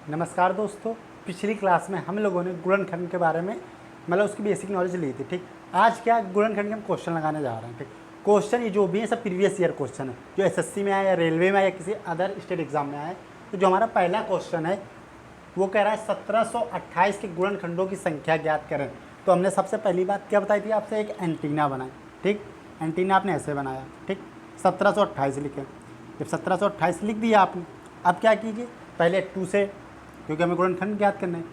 नमस्कार दोस्तों। पिछली क्लास में हम लोगों ने गुणनखंड के बारे में मतलब उसकी बेसिक नॉलेज ली थी। ठीक, आज क्या गुणनखंड के हम क्वेश्चन लगाने जा रहे हैं। ठीक, क्वेश्चन ये जो भी है सब प्रीवियस ईयर क्वेश्चन है, जो एसएससी में आया या रेलवे में आया या किसी अदर स्टेट एग्जाम में आया है। तो जो हमारा पहला क्वेश्चन है वो कह रहा है 1728 के गुणनखंडों की संख्या ज्ञात करें। तो हमने सबसे पहली बात क्या बताई थी आपसे, एक एंटीना बनाए। ठीक, एंटीना आपने ऐसे बनाया। ठीक, 1728 लिखे। जब 1728 लिख दिया आपने, अब क्या कीजिए, पहले 2 से, क्योंकि हमें गुणनखंड ज्ञात करना है।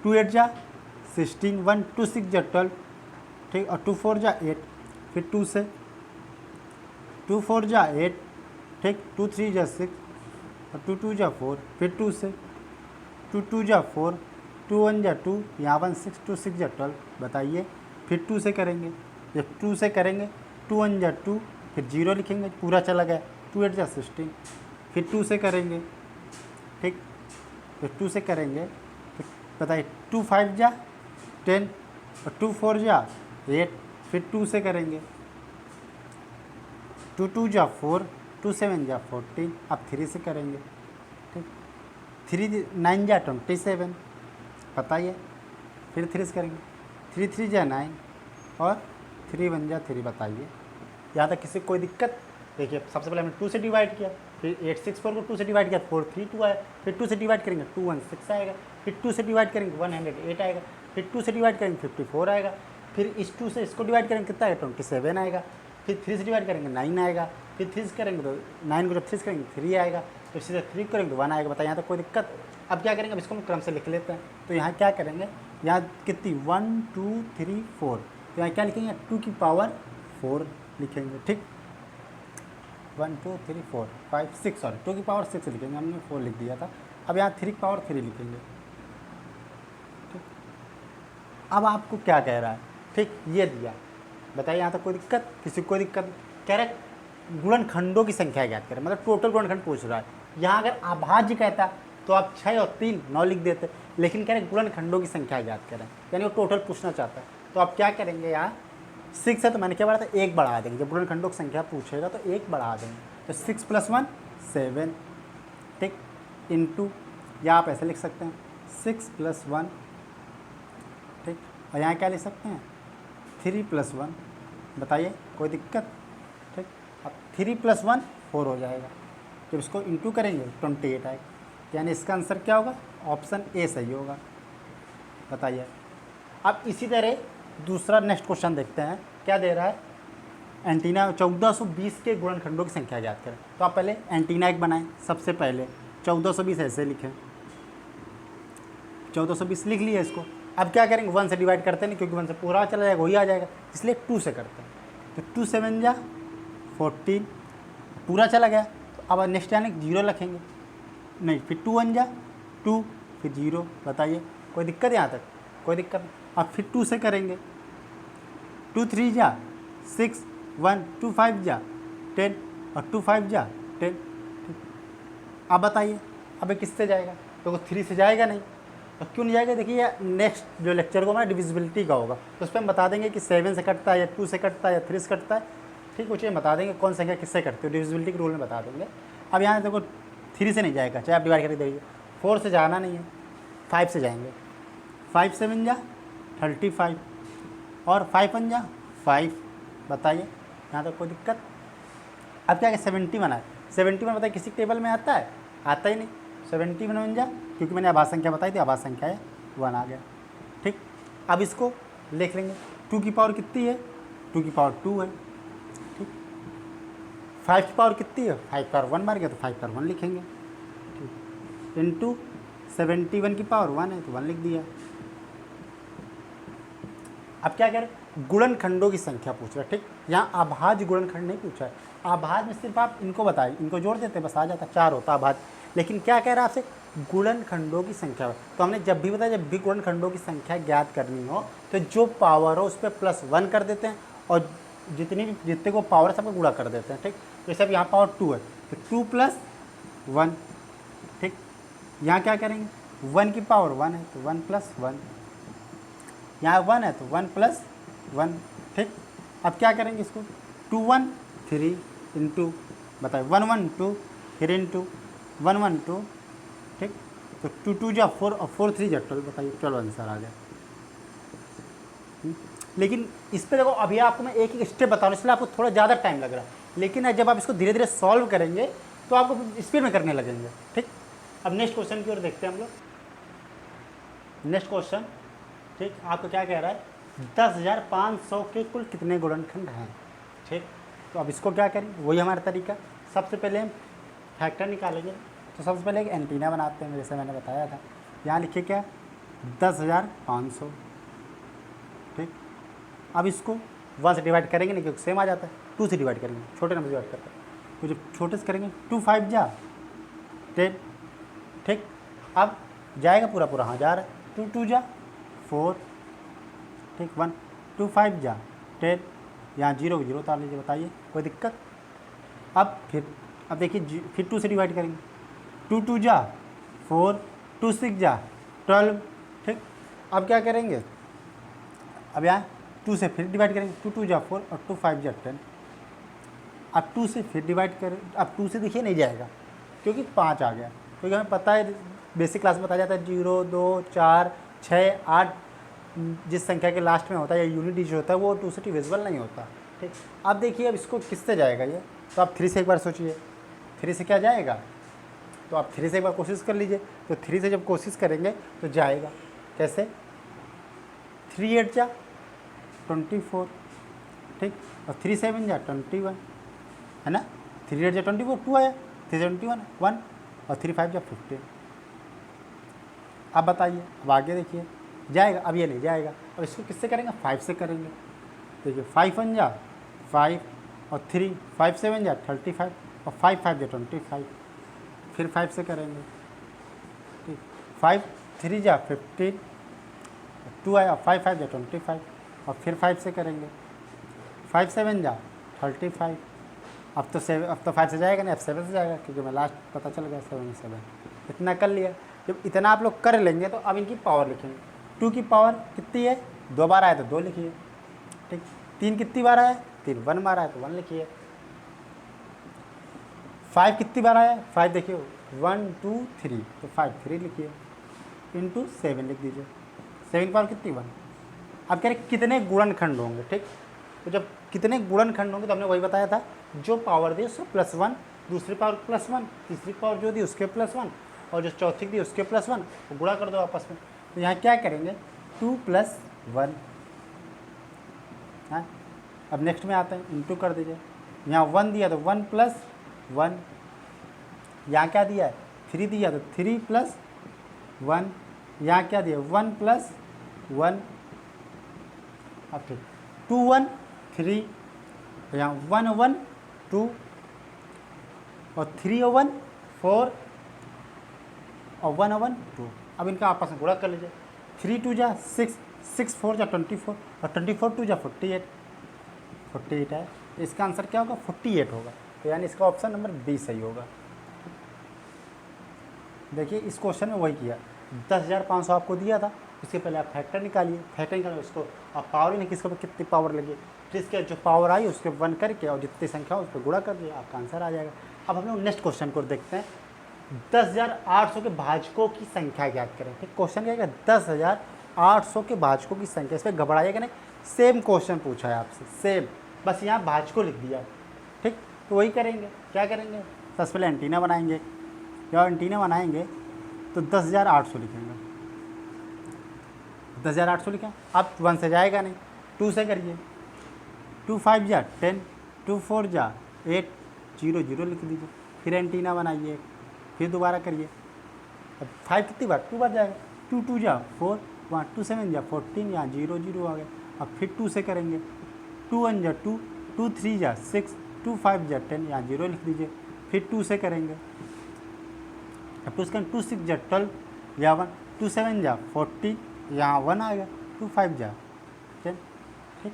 2 8 जा 16, 1 2 6 जा 12। ठीक, और 2 4 जा 8, फिर 2 से 2 4 जा 8। ठीक, 2 3 जा 6 और 2 2 जा 4, फिर 2 से 2 2 जा 4, 2 1 जा 2, यहाँ 1 6 2 6 जा 12। बताइए, फिर 2 से करेंगे। जब 2 से करेंगे 2 1 जा 2, फिर 0 लिखेंगे, पूरा चला गया। 2 8 जा 16, फिर 2 से करेंगे। ठीक, फिर 2 से करेंगे, फिर बताइए 2 5 जा 10 और 2 4 जा 8, फिर 2 से करेंगे। 2 2 जा 4, 2 7 जा 14, अब 3 से करेंगे। ठीक, 3 9 जा 27, बताइए, फिर 3 से करेंगे। 3 3 जा 9 और 3 1 जा 3, बताइए। यहाँ तक किसी को कोई दिक्कत? देखिए, सबसे पहले हमने 2 से डिवाइड किया, फिर 8 6 4 को 2 से डिवाइड किया, 4 3 2 आया। फिर 2 से डिवाइड करेंगे 2 1 6 आएगा। फिर 2 से डिवाइड करेंगे 108 आएगा। फिर 2 से डिवाइड करेंगे 54 आएगा। फिर इस 2 से इसको डिवाइड करेंगे कितना आएगा, 27 आएगा। फिर 3 से डिवाइड करेंगे 9 आएगा। फिर 3 से करेंगे तो 9 को जब 3 से करेंगे 3 आएगा। तो इसी से 3 करेंगे तो 1 आएगा। बताइए, यहाँ तक कोई दिक्कत? अब क्या करेंगे, अब इसको हम क्रम से लिख लेते हैं। तो यहाँ क्या करेंगे, यहाँ कितनी 1 2 3 4, तो यहाँ क्या लिखेंगे 2 की पावर 4 लिखेंगे। ठीक, 1 2 3 4 5 6, सॉरी 2 की पावर 6 लिखेंगे, हमने 4 लिख दिया था। अब यहाँ 3 की पावर 3 लिखेंगे। ठीक, अब आपको क्या कह रहा है? ठीक, ये दिया। बताइए, यहाँ तक कोई दिक्कत? किसी को कोई दिक्कत? कह रहा है गुणनखंडों की संख्या ज्ञात करें, मतलब टोटल गुणनखंड पूछ रहा है। यहाँ अगर अभाज्य कहता तो आप 6 और 3 9 लिख देते, लेकिन कह रहे गुणनखंडों की संख्या ज्ञात करें, यानी वो टोटल पूछना चाहता है। तो आप क्या करेंगे, यहाँ 6 है तो मैंने क्या बढ़ा था, 1 बढ़ा देंगे। जब गुणनखंडों की संख्या पूछेगा तो 1 बढ़ा देंगे। तो 6 + 1 7। ठीक, इंटू, या आप ऐसे लिख सकते हैं 6 + 1। ठीक, और यहाँ क्या लिख सकते हैं 3 + 1। बताइए, कोई दिक्कत? ठीक, अब 3 + 1 4 हो जाएगा। जब इसको इंटू करेंगे 28 आएगा, यानी इसका आंसर क्या होगा, ऑप्शन ए सही होगा। बताइए। अब इसी तरह दूसरा नेक्स्ट क्वेश्चन देखते हैं, क्या दे रहा है, एंटीना 1420 के गुणनखंडों की संख्या ज्ञात करें। तो आप पहले एंटीना एक बनाएं। सबसे पहले 1420 ऐसे लिखें, 1420 लिख लिया इसको। अब क्या करेंगे, 1 से डिवाइड करते नहीं, क्योंकि 1 से पूरा चला जाएगा, वही आ जाएगा, इसलिए 2 से करते हैं। तो 2 7 जा 14, पूरा चला गया। तो अब नेक्स्ट यानी 0 रखेंगे, नहीं, फिर 2 1 जा 2, फिर 0। बताइए, कोई दिक्कत? यहाँ तक कोई दिक्कत? अब फिर 2 से करेंगे, 2 3 जा 6, 1 2 5 जा 10 और 2 5 जा 10। ठीक, अब बताइए, अब किससे जाएगा, तो 3 से जाएगा नहीं। तो क्यों नहीं जाएगा? देखिए, नेक्स्ट जो लेक्चर को हमारा डिविजिबिलिटी का होगा, तो उस पर हम बता देंगे कि 7 से कटता है या 2 से कटता है या 3 से कटता है। ठीक, उसे बता देंगे कौन संख्या किससे कटती है, डिविजिबिलिटी के रूल में बता देंगे। अब यहाँ देखो 3 से नहीं जाएगा, चाहे आप डिवाइड करके देखिए। 4 से जाना नहीं है, 5 से जाएंगे। 5 7 जा 35 और 5 1 जा 5। बताइए, यहाँ तो कोई दिक्कत? अब क्या 70 बना है, 71 बताइए किसी टेबल में आता है? आता ही नहीं। 71 बन जा, क्योंकि मैंने आभाज्य संख्या बताई थी, आभाज्य संख्या है 1 आ गया। ठीक, अब इसको लिख लेंगे। 2 की पावर कितनी है, 2 की पावर 2 है। ठीक, 5 की पावर कितनी है, 5 की पावर 1 मार गया, तो 5 की पावर 1 लिखेंगे। ठीक, इंटू 71 की पावर 1 है तो 1 लिख दिया। अब क्या करें, गुणनखंडों की संख्या पूछ रहा है। ठीक, यहाँ अभाज्य गुणनखंड नहीं पूछा है। अभाज्य में सिर्फ आप इनको बताइए, इनको जोड़ देते बस आ जाता, 4 होता अभाज्य। लेकिन क्या कह रहा है आपसे, गुणनखंडों की संख्या। तो हमने जब भी बताया, जब भी गुणनखंडों की संख्या ज्ञात करनी हो तो जो पावर हो उस पर +1 कर देते हैं, और जितने को पावर है सबको गुणा कर देते हैं। ठीक, जैसे अब यहाँ पावर 2 है तो 2 + 1। ठीक, यहाँ क्या करेंगे, 1 की पावर 1 है तो 1 + 1, यहाँ 1 है तो 1 + 1। ठीक, अब क्या करेंगे इसको, 2 1 3 इंटू, बताइए 1 1 2, फिर इंटू 1 1 2। ठीक, तो 2 2 जा 4 और 4 3 जा 12, बताइए 12 आंसर आ गया। लेकिन इस पर देखो अभी आपको मैं एक एक स्टेप बता रहा हूँ, इसलिए आपको थोड़ा ज़्यादा टाइम लग रहा है, लेकिन जब आप इसको धीरे धीरे सॉल्व करेंगे तो आपको स्पीड में करने लगेंगे। ठीक, अब नेक्स्ट क्वेश्चन की ओर देखते हैं हम लोग। नेक्स्ट क्वेश्चन, ठीक, आपको क्या कह रहा है, 10,500 के कुल कितने गुणनखंड हैं। ठीक, तो अब इसको क्या करें, वही हमारा तरीका। सबसे पहले हम फैक्टर निकालेंगे, तो सबसे पहले एक एंटीना बनाते हैं, जैसे मैंने बताया था। यहाँ लिखिए क्या, 10,500। ठीक, अब इसको 1 से डिवाइड करेंगे नहीं क्योंकि सेम आ जाता है, 2 से डिवाइड करेंगे, छोटे नंबर से डिवाइड करते हैं, तो जब छोटे से करेंगे 2 5 जा 10। ठीक, अब जाएगा पूरा पूरा, हाँ जा रहा है, 2 2 जा 4। ठीक, 1 2 5 जा 10, यहाँ 0 0 उतार लीजिए, बताइए कोई दिक्कत। अब देखिए फिर 2 से डिवाइड करेंगे, 2 2 जा 4, 2 6 जा 12। ठीक, अब क्या करेंगे, अब यहाँ 2 से फिर डिवाइड करेंगे, 2 2 जा 4 और 2 5 जा 10। अब 2 से फिर डिवाइड करें, अब 2 से देखिए नहीं जाएगा क्योंकि 5 आ गया, क्योंकि हमें पता है बेसिक क्लास में बताया जाता है 0 2 4 6 8 जिस संख्या के लास्ट में होता है या यूनिट डिजिट होता है वो 2 से डिविजिबल नहीं होता। ठीक, अब देखिए अब इसको किससे जाएगा ये, तो आप 3 से एक बार सोचिए, 3 से क्या जाएगा, तो आप 3 से एक बार कोशिश कर लीजिए। तो 3 से जब कोशिश करेंगे तो जाएगा, कैसे, 3 8 जा 24। ठीक, और 3 7 जा 21, है ना, 3 8 जा 24, 2 आया, 3 21 1 और 3 5 जा 15। अब बताइए, अब आगे देखिए जाएगा, अब ये नहीं जाएगा, अब इसको किससे करेंगे, 5 से करेंगे। देखिए 5 1 जा 5 और 3 5 7 जा 35 और 5 5 जा 25, फिर 5 से करेंगे। ठीक, 5 3 जा 15, 2 आया, 5 5 जा 25 और फिर 5 से करेंगे, 5 7 जा 35। अब तो 5 से जाएगा नहीं, अब 7 से जाएगा क्योंकि मैं लास्ट पता चल गया 7 इतना कर लिया। जब इतना आप लोग कर लेंगे तो अब इनकी पावर लिखेंगे। 2 की पावर कितनी है, 2 बार आया तो 2 लिखिए। ठीक, 3 कितनी बार आया, 3 1 बार आया तो 1 लिखिए। 5 कितनी बार आया, 5 देखिए 1 2 3 तो 5 3 लिखिए, इंटू 7 लिख दीजिए, 7 पावर कितनी 1। अब कह रहे कितने गुणनखंड होंगे। ठीक, तो जब कितने गुणनखंड होंगे तो हमने वही बताया था, जो पावर दी उसको +1, दूसरी पावर +1, तीसरी पावर जो दी उसके +1 और जो चौथी दी उसके +1, वो गुणा कर दो आपस में। तो यहाँ क्या करेंगे, 2 + 1। हाँ, अब नेक्स्ट में आते हैं, इंटू कर दीजिए, यहाँ 1 दिया तो 1 + 1, यहाँ क्या दिया है 3 दिया तो 3 + 1, यहाँ क्या दिया 1 + 1। अब ठीक 2 1 3, यहाँ 1 1 2 और 3 1 4 और 1 1 2। अब इनका आपस में गुणा कर लीजिए, 3 2 जा 6, 6 4 जा 24 और 24 2 जा 48 है। इसका आंसर क्या होगा, 48 होगा। तो यानी इसका ऑप्शन नंबर बी सही होगा। देखिए इस क्वेश्चन में वही किया, 10,500 आपको दिया था, इसके पहले आप फैक्टर निकालिए, फैक्टर निकालिए उसको आप पावर ही नहीं किसके ऊपर कितनी पावर लगी, जिसके जो पावर आई उसके 1 करके और जितनी संख्या हो उस पर गुणा कर दिए, आपका आंसर आ जाएगा। अब हम लोग नेक्स्ट क्वेश्चन को देखते हैं, 10,800 के भाजकों की संख्या ज्ञात करें। ठीक, क्वेश्चन क्या है, 10,800 के भाजकों की संख्या। इस पर घबराइएगा नहीं, सेम क्वेश्चन पूछा है आपसे, सेम, बस यहाँ भाजकों लिख दिया। ठीक, तो वही करेंगे, क्या करेंगे, सबसे पहले एंटीना बनाएंगे, या एंटीना बनाएंगे तो 10,800 लिखेंगे, 10,800 लिखें। अब 1 से जाएगा नहीं, 2 से करिए, 2 5 जा 10, 2 4 जा 8, 0 0 लिख दीजिए, फिर एंटीना बनाइए, फिर दोबारा करिए। अब 5 कितनी बार, 2 बार जाएगा, 2 2 जा 4, वहाँ 2 7 जा 14, यहाँ 0 0 आ गया। अब फिर 2 से करेंगे, 2 1 जा 2, 2 3 जा 6, 2 5 जा 10, यहाँ 0 लिख दीजिए, फिर 2 से करेंगे, अब 2 से 2 6 जा 12, यहाँ 1, 2 7 जा 40, यहाँ 1 आ गया, 2 5 जा 10। ठीक,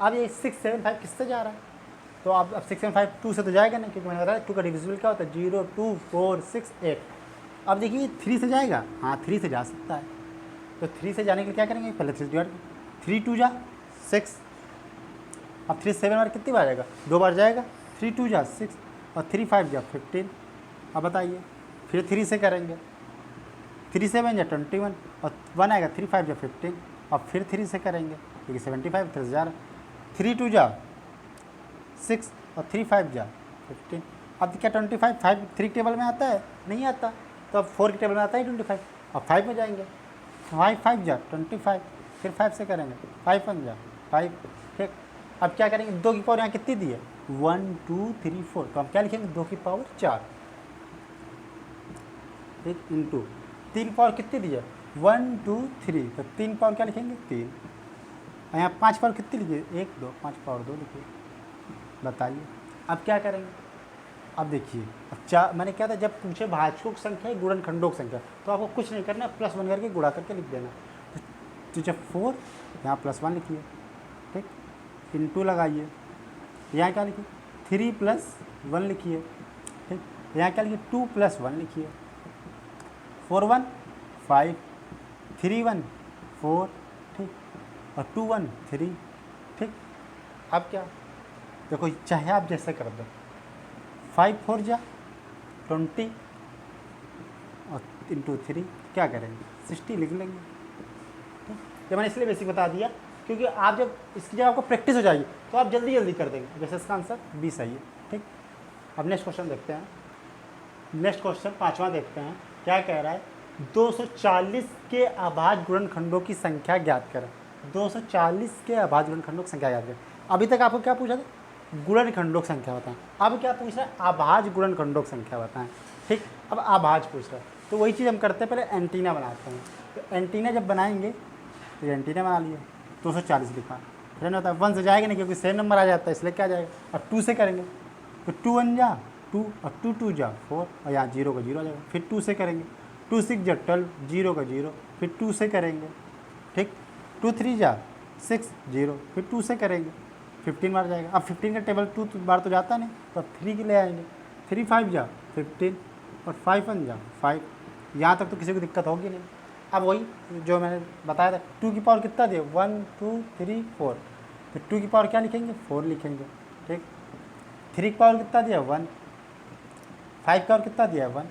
अब ये 6 7 5 किससे जा रहा है, तो अब 6 7 5 2 से तो जाएगा नहीं, क्योंकि मैंने बताया 2 का डिविजिबल क्या होता है, 0 2 4 6 8। अब देखिए 3 से जाएगा, हाँ 3 से जा सकता है, तो 3 से जाने के लिए क्या करेंगे, पहले 3 डिवाइड, 3 2 जा 6, अब 3 7 बार कितनी बार जाएगा, 2 बार जाएगा, 3 2 जा 6 और 3 5 जा 15। अब बताइए, फिर 3 से करेंगे, 3 7 या 21 और 1 आएगा, 3 5 या 15 और फिर 3 से करेंगे क्योंकि 75 3 जा रहा, 3 2 जा 6 और 3 5 जा 15। अब क्या 25 5 3 टेबल में आता है? नहीं आता, तो अब 4 के टेबल में आता है 25। अब 5 में जाएंगे, 5 5 जा 25, फिर 5 से करेंगे, 5 1 जा 5। ठीक, अब क्या करेंगे, 2 की पावर यहाँ कितनी दी है? 1 2 3 4, तो हम क्या लिखेंगे? 2 की पावर 4। ठीक, इंटू 3 पावर कितनी दी है? 1 2 3, तो 3 पावर क्या लिखेंगे? 3। और यहाँ 5 पावर कितनी लिखिए? 1 2, 5 पावर 2 लिखिए। बताइए अब क्या करेंगे? अब देखिए, अब मैंने क्या था, जब पूछे भाजकों की संख्या गुणनखंडों की संख्या, तो आपको कुछ नहीं करना, +1 करके गुणा करके लिख देना। तो जब 4 यहाँ +1 लिखिए, ठीक, इंटू लगाइए, यहाँ क्या लिखिए? 3 + 1 लिखिए, ठीक, यहाँ क्या लिखिए? 2 + 1 लिखिए, 4 1 5, 3 1 4, ठीक, और 2 1 3, ठीक। अब क्या देखो, चाहे आप जैसे कर दो, 5 4 जा 20 और इंटू 3 क्या करेंगे? 60 लिख लेंगे। ठीक, जब मैंने इसलिए बेसिक बता दिया क्योंकि आप जब इसकी जब आपको प्रैक्टिस हो जाएगी तो आप जल्दी जल्दी कर देंगे। जैसे इसका आंसर 20 सही है। ठीक, अब नेक्स्ट क्वेश्चन देखते हैं। नेक्स्ट क्वेश्चन 5वां देखते हैं, क्या कह रहा है? 240 के अभाज्य गुणनखंडों की संख्या ज्ञात करें। 240 के अभाज्य गुणनखंडों की संख्या ज्ञात करें। अभी तक आपको क्या पूछा था? गुणनखंडों की संख्या बताएं। अब क्या पूछ रहा है? अभाज्य गुणनखंडों की संख्या बताएं। ठीक, अब अभाज्य पूछ रहा है, तो वही चीज़ हम करते हैं, पहले एंटीना बनाते हैं। तो एंटीना जब बनाएंगे तो एंटीना बना लिए, 240 लिखा, फिर ना होता है 1 से जाएगा नहीं क्योंकि सेम नंबर आ जाता है, इसलिए क्या जाएगा? और 2 से करेंगे तो 2 1 जा 2 और 2 2 जा 4 और यहाँ 0 का 0 आ जाएगा। फिर 2 से करेंगे, 2 6 जा 12, 0 का 0, फिर 2 से करेंगे, ठीक, 2 3 जा 6 0, फिर 2 से करेंगे, 15 बार जाएगा। अब 15 का टेबल 2 बार तो जाता नहीं, तो अब 3 के ले आएंगे, 3 5 जा 15 और 5 1 जा 5। यहाँ तक तो किसी को दिक्कत होगी नहीं। अब वही जो मैंने बताया था, 2 की पावर कितना दिया? 1 2 3 4, तो 2 की पावर क्या लिखेंगे? 4 लिखेंगे। ठीक, 3 की पावर कितना दिया? 1, 5 की पावर कितना दिया? 1।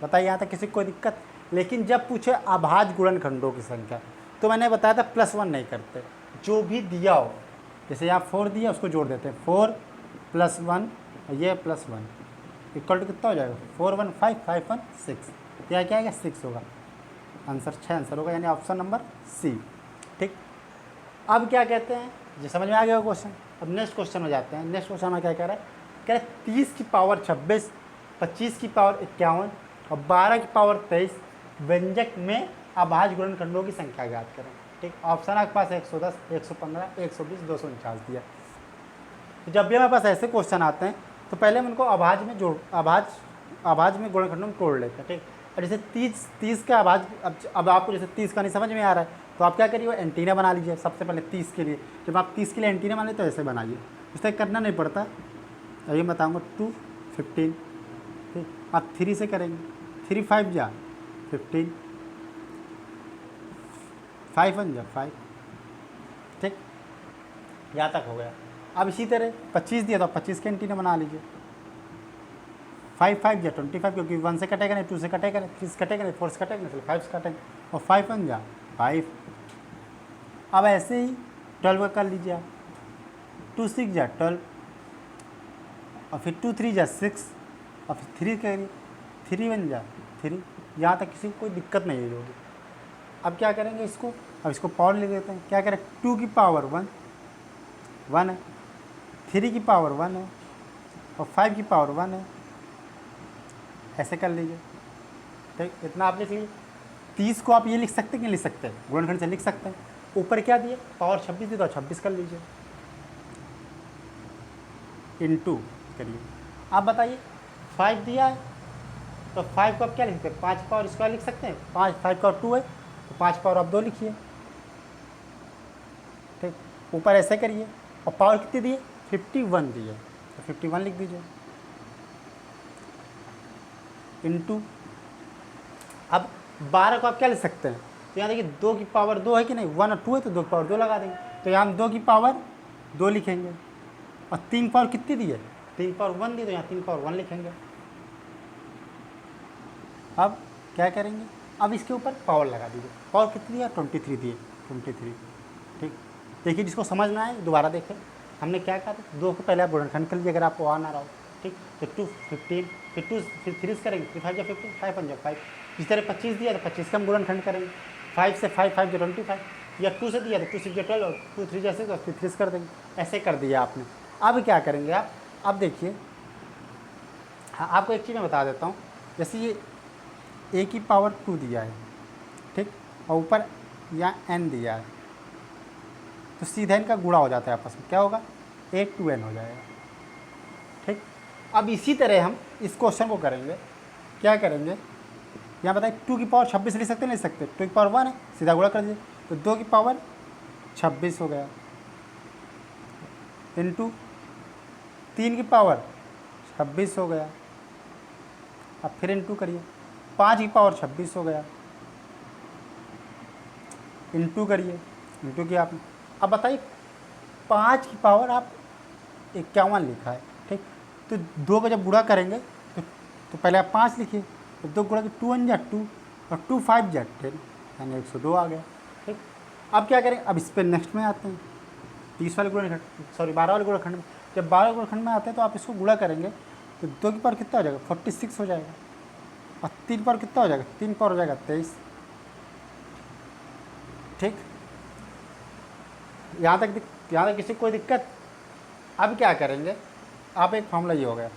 बताइए यहाँ तक किसी को कोई दिक्कत? लेकिन जब पूछे अभाज्य गुणनखंडों की संख्या, तो मैंने बताया था +1 नहीं करते, जो भी दिया हो, जैसे यहाँ 4 दिया उसको जोड़ देते हैं, 4 + 1 और ये +1 इक्वल टू कितना हो जाएगा? 4 1 5 5 1 6, क्या क्या आएगा? 6 होगा। आंसर 6 आंसर होगा, यानी ऑप्शन नंबर सी। ठीक, अब क्या कहते हैं, जो समझ में आ गया क्वेश्चन। अब नेक्स्ट क्वेश्चन में जाते हैं। नेक्स्ट क्वेश्चन में क्या कह रहा है? कह रहा है 30 की पावर 26, 25 की पावर 51 और 12 की पावर 23 व्यंजक में अभाज्य गुणनखंडों की संख्या ज्ञात करें। ठीक, ऑप्शन आपके पास 110 115 120 249 दिया। तो जब भी हमारे पास ऐसे क्वेश्चन आते हैं तो पहले हम उनको अभाज्य में अभाज्य में गुणनखंडों में तोड़ लेते हैं। ठीक, और जैसे 30 का अभाज्य, अब आपको जैसे 30 का नहीं समझ में आ रहा है तो आप क्या करिए? एंटीना बना लीजिए सबसे पहले 30 के लिए। जब आप 30 के लिए एंटीना बना तो ऐसे बनाइए, इससे करना नहीं पड़ता। ये बताऊँगा 2 15, ठीक, आप 3 से करेंगे, 3 5 जा 15, 5 1 जा 5। ठीक, यहाँ तक हो गया। अब इसी तरह 25 दिया तो 25 के एंटीना बना लीजिए, 5 5 जा 25, क्योंकि 1 से कटेगा नहीं, 2 से कटेगा नहीं, 3 से कटेगा नहीं, 4 से कटेगा नहीं, 5 से कटेगा, और 5 1 जा 5। अब ऐसे ही 12 का कर लीजिए आप, 2 6 जा 12 और फिर 2 3 जा 6 और फिर 3 करिए, 3 1 जा 3। यहाँ तक किसी को कोई दिक्कत नहीं होगी। अब क्या करेंगे इसको? अब इसको पावर लिख देते हैं। क्या करें? 2 की पावर 1 1 है, 3 की पावर 1 है और 5 की पावर 1 है। ऐसे कर लीजिए। ठीक, इतना आप लिख लीजिए। 30 को आप ये लिख सकते हैं कि लिख सकते हैं? गुणनखंड से लिख सकते हैं। ऊपर क्या दिए? पावर 26 दी तो 26 कर लीजिए, इंटू करिए। आप बताइए 5 दिया है तो 5 को आप क्या लिख सकते हैं? 5 पावर स्क्वायर लिख सकते हैं। 5 पावर 2 है तो 5 पावर आप 2 लिखिए। ठीक, ऊपर ऐसे करिए। और पावर कितनी दिए? 51 दिए तो 51 लिख दीजिए, इंटू। अब 12 को आप क्या लिख सकते हैं? तो यहाँ देखिए 2 की पावर 2 है कि नहीं, 1 और 2 है तो 2 की पावर 2 लगा देंगे। तो यहाँ हम 2 की पावर 2 लिखेंगे। और 3 पावर कितनी दी है? 3 पावर 1 दी तो यहाँ 3 पावर 1 लिखेंगे। अब क्या करेंगे? अब इसके ऊपर पावर लगा दीजिए। पावर कितनी दिया? 23 दिए, 23। ठीक, देखिए जिसको समझ ना आए दोबारा देखें। हमने क्या कहा था, 2 को पहले आप गुणनखंड कर लीजिए अगर आपको आ ना रहा हो। ठीक, तो 2 15, फिर 3 करेंगे, 3 5 15, 5 5 5। इस तरह 25 दिया तो 25 का हम गुणनखंड करेंगे। 5 से 5 5 25, या 2 से दिया तो 2 6 12 और 2 3 जैसे तो 3 कर देंगे। ऐसे कर दिया आपने। अब क्या करेंगे आप, अब देखिए, हाँ आपको एक चीज़ मैं बता देता हूँ। जैसे ये a की पावर 2 दिया है, ठीक, और ऊपर यहाँ n दिया है, तो सीधा इनका गुणा हो जाता है आपस में, क्या होगा? a 2n हो जाएगा। ठीक, अब इसी तरह हम इस क्वेश्चन को करेंगे। क्या करेंगे, यहाँ बताइए 2 की पावर 26 ले सकते नहीं सकते? 2 की पावर 1 है, सीधा गुणा कर दीजिए, तो 2 की पावर 26 हो गया, इंटू 3 की पावर 26 हो गया। अब फिर इंटू करिए, 5 की पावर 26 हो गया, इंटू करिए, इंटू किया आपने। अब बताइए 5 की पावर आप 51 लिखा है, ठीक, तो 2 का जब गुणा करेंगे तो पहले आप 5 लिखिए, तो 2 गुणा के 2 1 जा 2 और 2 5 जा 10, यानी 102 आ गया। ठीक, अब क्या करें, अब इस पर नेक्स्ट में आते हैं, 30 वाले गुणनखंड, सॉरी 12 वाले गुणनखंड में। जब 12 गुणनखंड में आते हैं तो आप इसको गुणा करेंगे तो 2 की पावर कितना हो जाएगा? 46 हो जाएगा, और 3 पावर कितना हो जाएगा? 3 पावर हो जाएगा 23। ठीक, यहाँ तक किसी को कोई दिक्कत? अब क्या करेंगे, आप एक फॉर्मूला ये हो गया।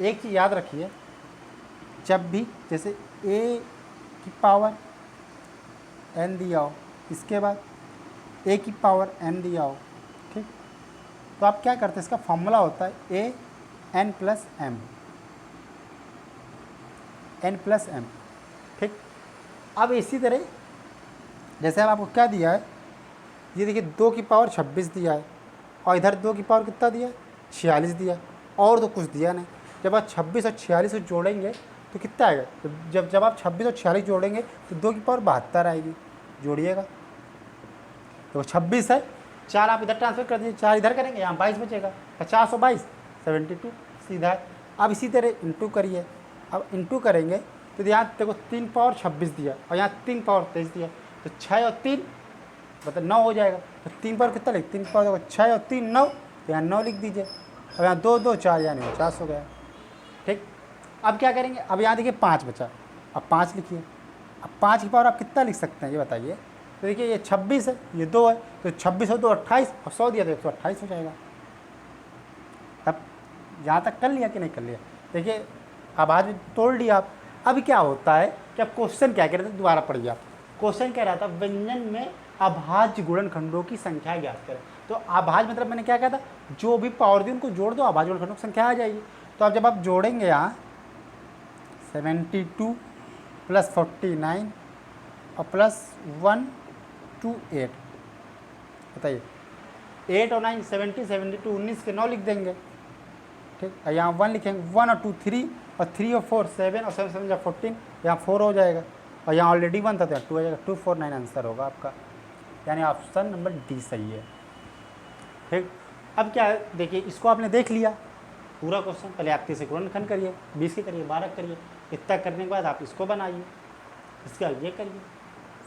एक चीज़ याद रखिए, जब भी जैसे a की पावर n दिया हो, इसके बाद a की पावर n दिया हो, ठीक, तो आप क्या करते हैं, इसका फॉर्मूला होता है a n plus m, n plus m। ठीक, अब इसी तरह जैसे अब आपको क्या दिया है, ये देखिए 2 की पावर 26 दिया है, और इधर 2 की पावर कितना दिया? 46 दिया, और तो कुछ दिया नहीं। जब आप 26 और 46 को जोड़ेंगे तो कितना आएगा? जब आप 26 और 46 जोड़ेंगे तो 2 की पावर 72 आएगी, जोड़िएगा। तो 26 है, 4 आप इधर ट्रांसफर कर दीजिए, 4 इधर करेंगे, यहाँ 22 बचेगा, 50 और 22 72, सीधा है। अब इसी तरह इंटू करिए, अब इंटू करेंगे तो यहाँ देखो 3 पावर 26 दिया और यहाँ 3 पावर 23 दिया, तो 6 और 3 मतलब 9 हो जाएगा। तो 3 पावर कितना लिख, 3 पावर 6 और 3 9, तो यहाँ 9 लिख दीजिए। अब यहाँ 2 2 4 यानी 50 हो गया। ठीक, अब क्या करेंगे, अब यहाँ देखिए 5 बचा, अब 5 लिखिए। अब 5 की पावर आप कितना लिख सकते हैं ये बताइए? तो देखिए ये 26 है, ये 2 है, तो 26 और 2 28, और 100 दिया तो 128 हो जाएगा। तब यहाँ तक कर लिया कि नहीं कर लिया? देखिए अब आज तोड़ लिया आप। अब क्या होता है कि अब क्वेश्चन क्या कह रहे थे, दोबारा पढ़िए आप। क्वेश्चन कह रहा था व्यंजन में अभाज्य गुणनखंडों की संख्या ज्ञात करें। तो अभाज्य मतलब मैंने क्या कहा था, जो भी पावर दी उनको जोड़ दो, अभाज्य गुणनखंडों की संख्या आ जाएगी। तो अब जब आप जोड़ेंगे यहाँ 72 प्लस 49 और प्लस 1 2 8, बताइए 8 और 9 70 72 19 के 9 लिख देंगे। ठीक, और यहाँ 1 लिखेंगे, 1 और 2 3, और 3 और 4 7, और 7 7 या 14, यहाँ 4 हो जाएगा, और यहाँ ऑलरेडी 1 था तो 2 हो जाएगा। 249 आंसर होगा आपका, यानी ऑप्शन नंबर डी सही है। ठीक, अब क्या है, देखिए इसको आपने देख लिया पूरा क्वेश्चन। पहले आप 30 से गुणनखंड करिए, 20 के करिए, 12 करिए, इतना करने के बाद आप इसको बनाइए, इसका ये करिए।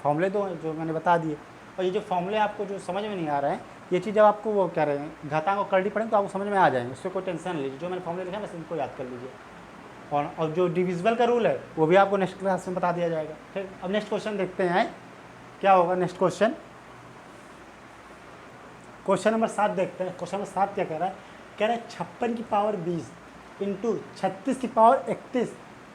फॉर्मूले दो हैं जो मैंने बता दिए, और ये जो फॉर्मूले आपको जो समझ में नहीं आ रहे हैं, ये चीज़ जब आपको वो कह रहे हैं घातांक और करड़ी पढ़ेंगे तो आपको समझ में आ जाएंगे, उससे कोई टेंशन नहीं लीजिए। जो मैंने फॉर्मूले लिखा है बस इनको याद कर लीजिए, और जो डिविजिबल का रूल है वो भी आपको नेक्स्ट क्लास में बता दिया जाएगा। ठीक, अब नेक्स्ट क्वेश्चन देखते हैं क्या होगा। नेक्स्ट क्वेश्चन, क्वेश्चन नंबर 7 देखते हैं। क्वेश्चन नंबर 7 क्या कह रहा है, कह रहा है 56 की पावर 20 इंटू 36 की पावर 31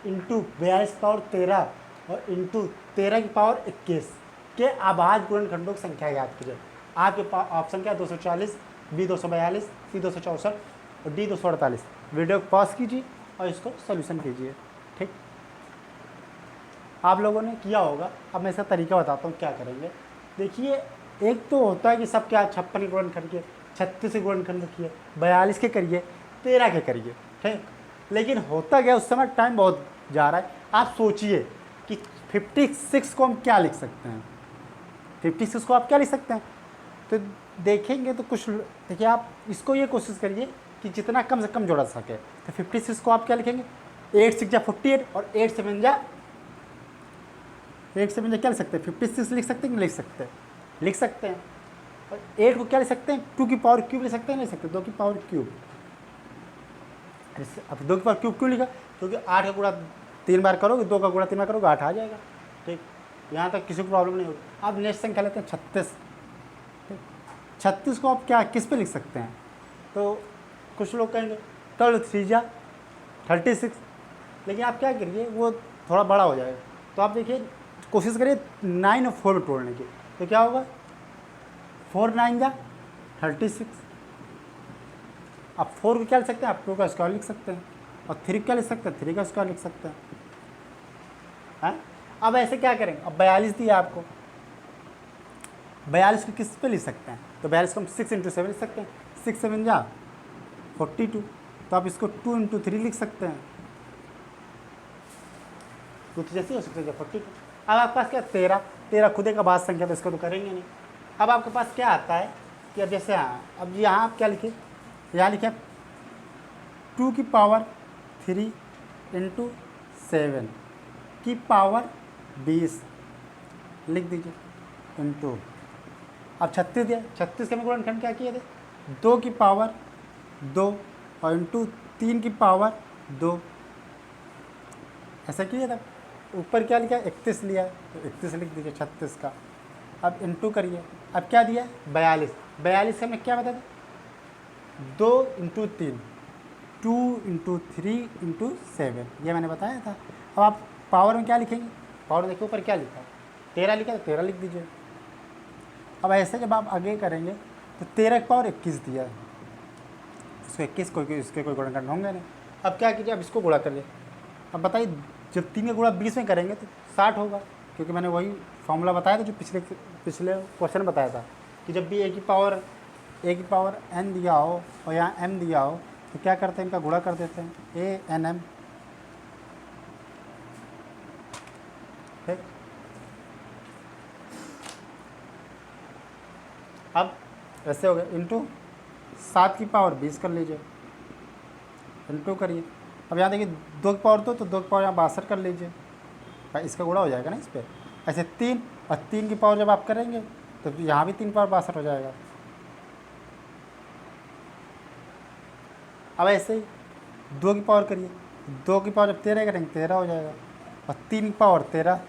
इंटू 42 की पावर 13 और इंटू 13 की पावर 21 के अभाज्य गुणनखंडों की संख्या याद कीजिए। आपके पास ऑप्शन क्या है, 240, बी 242, सी 264 और डी 248। वीडियो को पॉज कीजिए और इसको सोल्यूशन कीजिए। ठीक, आप लोगों ने किया होगा, अब मैं इसका तरीका बताता हूँ क्या करेंगे। देखिए एक तो होता है कि सब क्या 56 के गुणनखंड किए, 36 के गुणनखंड किए, 42 के करिए, 13 के करिए। ठीक, लेकिन होता क्या, उस समय टाइम बहुत जा रहा है। आप सोचिए कि 56 को हम क्या लिख सकते हैं, 56 को आप क्या लिख सकते हैं? तो देखेंगे तो कुछ, देखिए आप इसको ये कोशिश करिए कि जितना कम से कम जोड़ा सके। तो 56 को आप क्या लिखेंगे, 8 6 जा 48 और 8 7 जा 8 से क्या लिख सकते हैं, 56 लिख सकते हैं कि नहीं लिख सकते, लिख सकते हैं। और 8 को क्या लिख सकते हैं, 2 की पावर क्यूब लिख सकते हैं, नहीं लिख सकते, 2 की पावर क्यूब। अब 2 की पावर क्यूब क्यों लिखा, क्योंकि 8 का गुणा 3 बार करोगे, 2 का गुणा 3 बार करोगे, 8 आ जाएगा। ठीक, यहाँ तक किसी को प्रॉब्लम नहीं होगी। अब नेक्स्ट संख्या लेते हैं 36। ठीक, 36 को आप क्या किस पे लिख सकते हैं, तो कुछ लोग कहेंगे 3 जा 36, लेकिन आप क्या करिए वो थोड़ा बड़ा हो जाएगा, तो आप देखिए कोशिश करिए 9 और 4 में तोड़ने की, तो क्या होगा 4 9 जा 36। आप 4 को क्या लिख सकते हैं, आप 2 का स्क्वायर लिख सकते हैं, और 3 क्या लिख सकते हैं, 3 का स्क्वायर लिख सकते हैं। हाँ, अब ऐसे क्या करेंगे, अब 42 दिया आपको, 42 को किस पे लिख सकते हैं, तो 42 को हम 6 × 7 लिख सकते हैं, 6 7 जा 42, तो आप इसको 2 × 3 लिख सकते हैं, 2 तो जैसे हो सकते हैं 42। अब आपके पास क्या 13 खुदे का भाज्य संख्या, तो इसको तो करेंगे नहीं। अब आपके पास क्या आता है कि अब जैसे अब यहाँ आप क्या लिखे, यहाँ लिखे 2 की पावर 3 × 7 की पावर 20 लिख दीजिए इंटू, अब 36 दिया, 36 के में गुणनखंड क्या किए थे, 2 की पावर 2 और इंटू 3 की पावर 2, ऐसा किया था। ऊपर क्या लिखा, 31 लिया, तो 31 लिख दीजिए 36 का। अब इंटू करिए, अब क्या दिया 42, 42 से मैं क्या बता दें, 2 × 3, 2 × 3 × 7, ये मैंने बताया था। अब आप पावर में क्या लिखेंगे, पावर में देखिए ऊपर क्या लिखा है, 13 लिखा है, तो 13 लिख दीजिए। अब ऐसे जब आप आगे करेंगे तो 13 की पावर 21 दिया है, इसको 21 कोई इसके कोई गुणनखंड होंगे नहीं। अब क्या कीजिए, अब इसको गुणा करिए। अब बताइए जब 3 का गुणा 20 में करेंगे तो 60 होगा, क्योंकि मैंने वही फॉर्मूला बताया था जो पिछले क्वेश्चन बताया था कि जब भी ए की पावर n दिया हो और यहाँ m दिया हो, तो क्या करते हैं, इनका गुणा कर देते हैं, ANM। ठीक, अब ऐसे हो गया, इंटू 7 की पावर 20 कर लीजिए, इंटू करिए। अब यहाँ देखिए 2 की पावर 2, तो 2 की पावर यहाँ 62 कर लीजिए, भाई इसका गुणा हो जाएगा ना इस पर। ऐसे 3 और 3 की पावर जब आप करेंगे तो यहाँ भी 3 पावर 62 हो जाएगा। अब ऐसे ही 2 की पावर करिए, 2 की पावर जब 13 करेंगे 13 हो जाएगा, और 3 की पावर 13,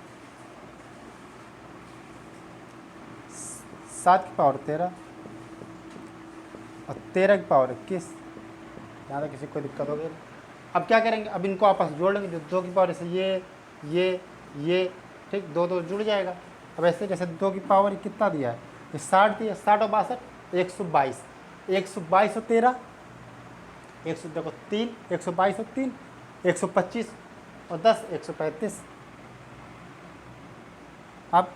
7 की पावर 13 और 13 की पावर 21। यहाँ तक किसी को दिक्कत होगी। अब क्या करेंगे, अब इनको आपस जोड़ लेंगे, जो 2 की पावर जैसे ये ठीक, 2 2 जुड़ जाएगा। अब ऐसे जैसे 2 की पावर कितना दिया है, ये 60 दिया, 60 और 62 122, 122 और 13 देखो 3, 122 और 3 125 और 10 135। अब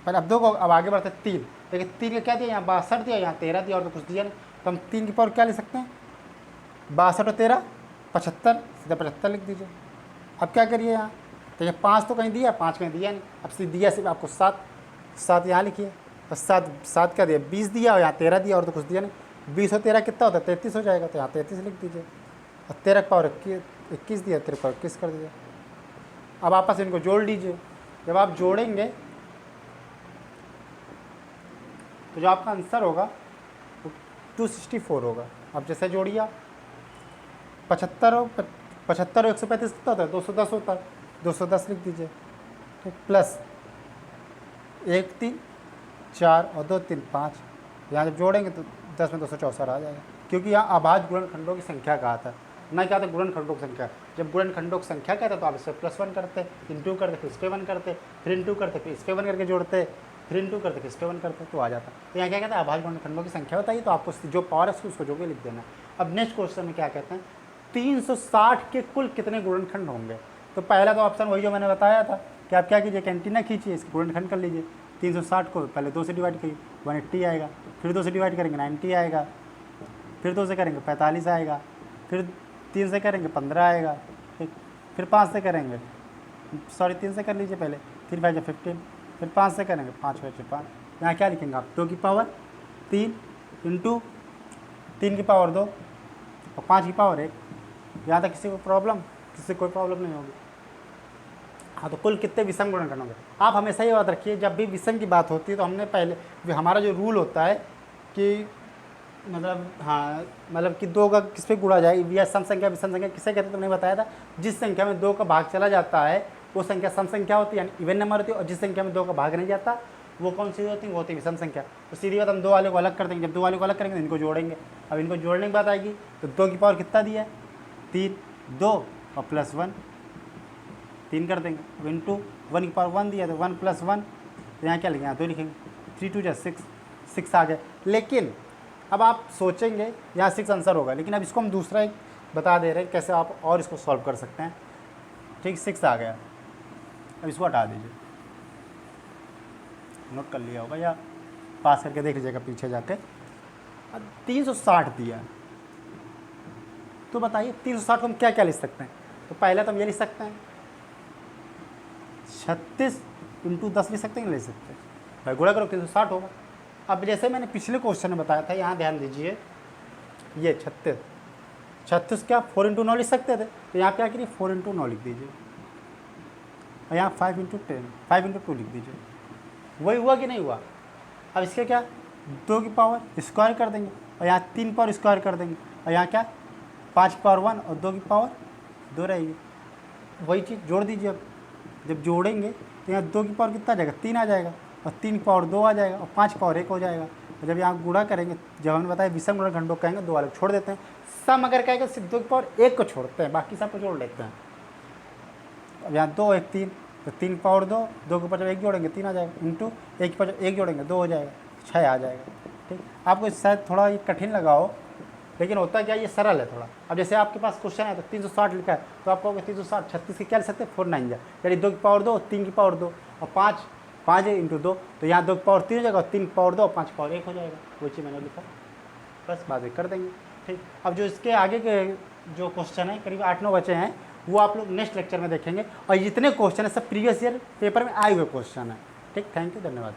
पहले अब 2 को, अब आगे बढ़ते 3, लेकिन 3 का क्या दिया, यहाँ 62 दिया, यहाँ 13 दिया, और तो कुछ दिया नहीं, तो हम 3 की पावर क्या ले सकते हैं, 62 और 13 75, सीधा 75 लिख दीजिए। अब क्या करिए, यहाँ तो ये 5 तो कहीं दिया, 5 कहीं दिया नहीं, अब सीधे दिया सिर्फ आपको 7 यहाँ लिखिए, तो 7 क्या दिया, 20 दिया, और यहाँ 13 दिया, और तो कुछ दिया नहीं, 20 और 13 कितना होता है, 33 हो जाएगा, तो यहाँ 33 लिख दीजिए। और 13 की पावर 21 दिया, 13 पावर 21 कर दीजिए। अब आपस इनको जोड़ लीजिए, जब आप जोड़ेंगे तो जो आपका आंसर होगा वो 264 होगा। अब जैसे जोड़िए, 75 और 135 कितना होता है, 210 होता है, 210 लिख दीजिए। ठीक, प्लस 1 3 4 और 2 3 5, यहाँ जब जोड़ेंगे तो 10 में 264 आ जाएगा, क्योंकि यहाँ अभाज्य गुणनखंडों की संख्या कहा था, ना क्या था गुणनखंडों की संख्या। जब गुणनखंडों की संख्या कहता तो आप इस पर +1 करते, इंटू करते, फिर इस पर 1 करते, फिर इंटू करते, फिर इस पर 1 करके जोड़ते, फिर इंटू करते, फिर इस पर 1 करते, तो आ जाता। तो यहाँ क्या कहता है, अभाज्य गुणनखंडों की संख्या बताइए, तो आपको जो पावर है उसको जो भी लिख देना। अब नेक्स्ट क्वेश्चन में क्या कहते हैं, 360 के कुल कितने गुणनखंड होंगे। तो पहला तो ऑप्शन वही जो मैंने बताया था कि आप क्या कीजिए, कैंटीना खींचिए, इसके गुणनखंड कर लीजिए। 360 को पहले 2 से डिवाइड करिए 180 आएगा, फिर 2 से डिवाइड करेंगे 90 आएगा, फिर 2 से करेंगे 45 आएगा, फिर 3 से करेंगे 15 आएगा, ठीक, फिर 5 से करेंगे 3 से कर लीजिए पहले, फिर 5 15, फिर 5 से करेंगे 5 5 5। यहाँ क्या लिखेंगे आप, 2 की पावर 3 इंटू 3 की पावर 2 और 5 की पावर 1। यहाँ तक किसी को कोई प्रॉब्लम नहीं होगी। हाँ, तो कुल कितने विषम गुणनखंड होंगे। आप हमेशा ये बात रखिए, जब भी विषम की बात होती है तो हमने पहले हमारा जो रूल होता है कि मतलब हाँ, मतलब कि दो का किस पे गुणा जाए, या सम संख्या विषम संख्या किसे कहते हैं तुमने बताया था। जिस संख्या में दो का भाग चला जाता है वो संख्या सम संख्या होती है, यानी इवन नंबर होती है, और जिस संख्या में दो का भाग नहीं जाता वो कौन सी होती है, वो होती है विषम संख्या। तो सीधी बात, हम दो वाले को अलग कर देंगे। जब दो वाले को अलग करेंगे तो इनको जोड़ेंगे। अब इनको जोड़ने की बात आएगी तो 2 की पावर कितना दिया है, 3, 2 और प्लस 1, 3 कर देंगे। अब इंटू 1 की पावर 1 दिया तो 1 + 1, तो यहाँ क्या लिखेंगे, यहाँ 2 लिखेंगे। 3 × 2 = 6, 6 आ गया। लेकिन अब आप सोचेंगे यहाँ 6 आंसर होगा, लेकिन अब इसको हम दूसरा एक बता दे रहे हैं कैसे आप और इसको सॉल्व कर सकते हैं। ठीक, 6 आ गया। अब इसको हटा दीजिए, नोट कर लिया होगा या पास करके देख लीजिएगा पीछे जाके। अब 360 दिया, तो बताइए 360 को हम क्या क्या लिख सकते हैं। तो पहले तो हम ये लिख सकते हैं 36 × 10 लिख सकते हैं, नहीं लिख सकते, भाई गुणा करो 360 होगा। अब जैसे मैंने पिछले क्वेश्चन में बताया था, यहाँ ध्यान दीजिए, ये 36 क्या 4 × 9 लिख सकते थे, तो यहाँ क्या करिए 4 × 9 लिख दीजिए, और यहाँ 5 × 2 लिख दीजिए। वही हुआ कि नहीं हुआ। अब इसके क्या 2 की पावर स्क्वायर कर देंगे, और यहाँ 3 पावर स्क्वायर कर देंगे, और यहाँ क्या 5 की पावर 1 और 2 की पावर 2 रहेगी। वही चीज़ जोड़ दीजिए। अब जब जोड़ेंगे तो यहाँ 2 की पावर कितना आ जाएगा, 3 आ जाएगा, और 3 की पावर 2 आ जाएगा, और 5 की पावर 1 हो जाएगा। और जब यहाँ गुणा करेंगे, जब हमने बताया विषम गुणनखंडों कहेंगे 2 वाले छोड़ देते हैं, सम अगर कहेंगे सिर्फ 2 की पावर 1 को छोड़ते हैं, बाकी सब को जोड़ लेते हैं। अब यहाँ 2 1 3, तो 3 की पावर 2, 2 के ऊपर जब 1 जोड़ेंगे 3 आ जाएगा, इंटू 1 के ऊपर जब 1 जोड़ेंगे 2 हो जाएगा, 6 आ जाएगा। ठीक, आपको शायद थोड़ा ये कठिन लगा हो, लेकिन होता क्या, ये सरल है थोड़ा। अब जैसे आपके पास क्वेश्चन है तो 360 लिखा है, तो आप कहोगे 360 36 की क्या लिख सकते हैं 4 9 जा, यानी 2 की पावर 2, 3 की पावर 2 और 5 × 2, तो यहाँ 2 की पावर 3 हो जाएगा, और 3 की पावर 2 और 5 की पावर 1 हो जाएगा। वो चीज़ मैंने लिखा, बस बात कर देंगे। ठीक, अब जो इसके आगे के जो क्वेश्चन है करीब 8-9 बचे हैं, वो आप लोग नेक्स्ट लेक्चर में देखेंगे। और जितने क्वेश्चन है सब प्रीवियस ईयर पेपर में आए हुए क्वेश्चन है। ठीक, थैंक यू, धन्यवाद।